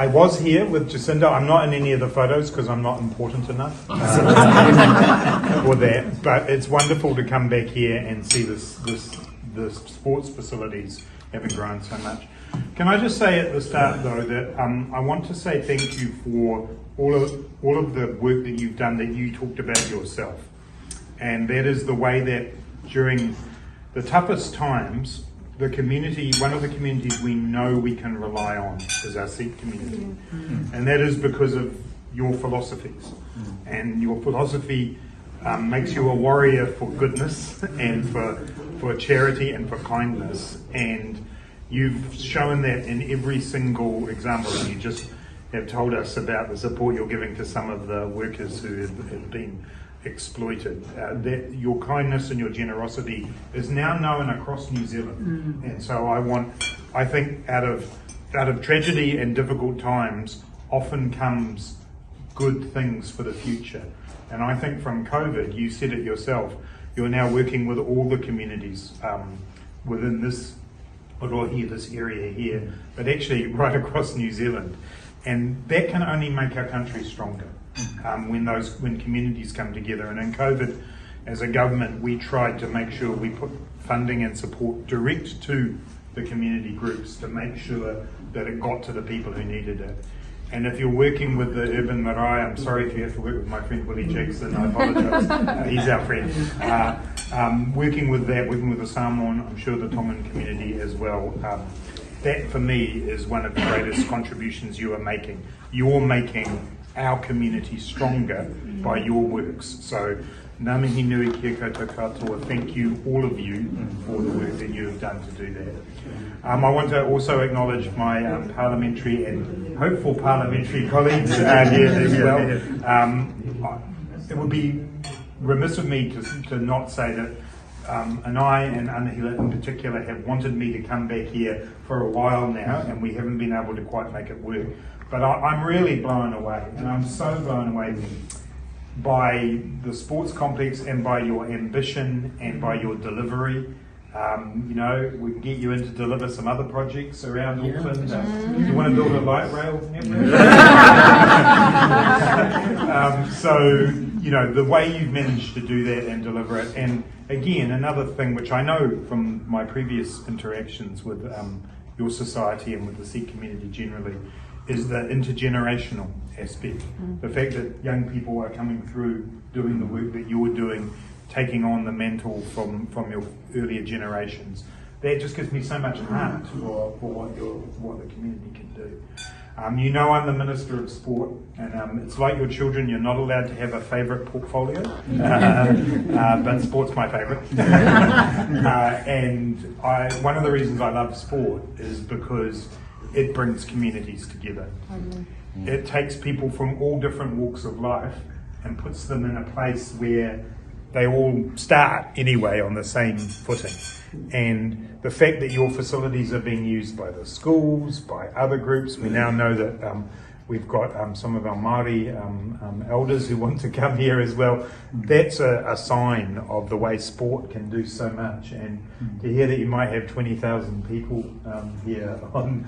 I was here with Jacinda. I'm not in any of the photos because I'm not important enough for that. But it's wonderful to come back here and see the sports facilities having grown so much. Can I just say at the start, though, that I want to say thank you for all of the work that you've done that you talked about yourself. And that is the way that during the toughest times, the community, one of the communities we know we can rely on is our Sikh community. And that is because of your philosophies. And your philosophy makes you a warrior for goodness and for charity and for kindness. And you've shown that in every single example. And you just have told us about the support you're giving to some of the workers who have been exploited. That your kindness and your generosity is now known across New Zealand. And so I think out of tragedy and difficult times often comes good things for the future. And I think from COVID, you said it yourself, you're now working with all the communities within this this area here, but actually right across New Zealand. And that can only make our country stronger. When communities come together. And in COVID, as a government, we tried to make sure we put funding and support direct to the community groups to make sure that it got to the people who needed it. And if you're working with the urban marae, I'm sorry if you have to work with my friend Willie Jackson, I apologise, he's our friend. Working with the Samoan, I'm sure the Tongan community as well, that for me is one of the greatest contributions you are making. You're making our community stronger by your works. So, ngā mihi nui kia koutou katoa. Thank you, all of you, for the work that you have done to do that. I want to also acknowledge my parliamentary and hopeful parliamentary colleagues here as well. It would be remiss of me to not say that Anai and Anahila in particular have wanted me to come back here for a while now, and we haven't been able to quite make it work. But I'm really blown away, and I'm so blown away by the sports complex and by your ambition and by your delivery. We can get you in to deliver some other projects around Auckland. You want to build a light rail? The way you've managed to do that and deliver it. And again, another thing which I know from my previous interactions with your society and with the Sikh community generally, is the intergenerational aspect. The fact that young people are coming through doing the work that you're doing, taking on the mantle from your earlier generations. That just gives me so much heart for what the community can do. I'm the Minister of Sport, and it's like your children, you're not allowed to have a favourite portfolio, but sport's my favourite. One of the reasons I love sport is because it brings communities together. It takes people from all different walks of life and puts them in a place where they all start anyway on the same footing. And the fact that your facilities are being used by the schools, by other groups, we now know that we've got some of our Māori elders who want to come here as well. That's a sign of the way sport can do so much. And to hear that you might have 20,000 people here on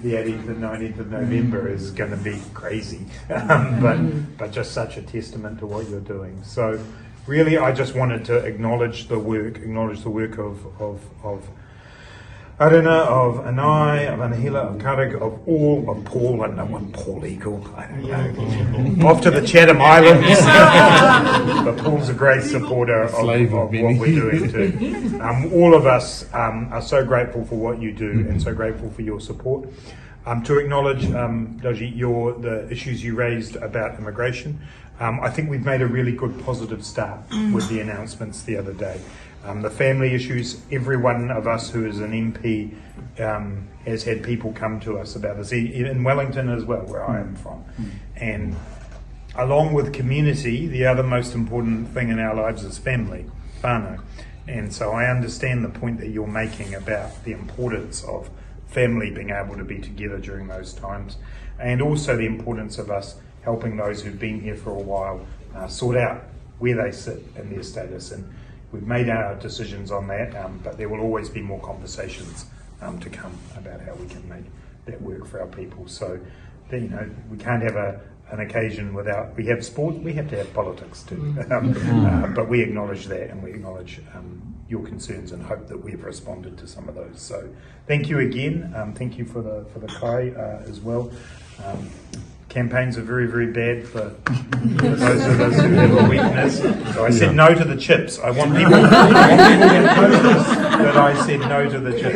the 18th and 19th of November is going to be crazy. But just such a testament to what you're doing. So really, I just wanted to acknowledge the work of Arena, of Anai, of Anahila, of Karig, of all, of Paul, I don't know what Paul Eagle, I don't know, off to the Chatham Islands. But Paul's a great supporter of what we're doing too. All of us are so grateful for what you do and so grateful for your support. To acknowledge, Doji, the issues you raised about immigration. I think we've made a really good positive start with the announcements the other day. The family issues, every one of us who is an MP has had people come to us about this, in Wellington as well, where I am from. And along with community, the other most important thing in our lives is family, whānau. And so I understand the point that you're making about the importance of family being able to be together during those times, and also the importance of us helping those who've been here for a while sort out where they sit in their status. And we've made our decisions on that, but there will always be more conversations to come about how we can make that work for our people. So we can't have an occasion without, we have sport, we have to have politics too. But we acknowledge that, and we acknowledge your concerns and hope that we've responded to some of those. So thank you again. Thank you for the kai as well. Campaigns are very, very bad for those of us who have a weakness. So I said no to the chips. I want people to notice that I said no to the chips.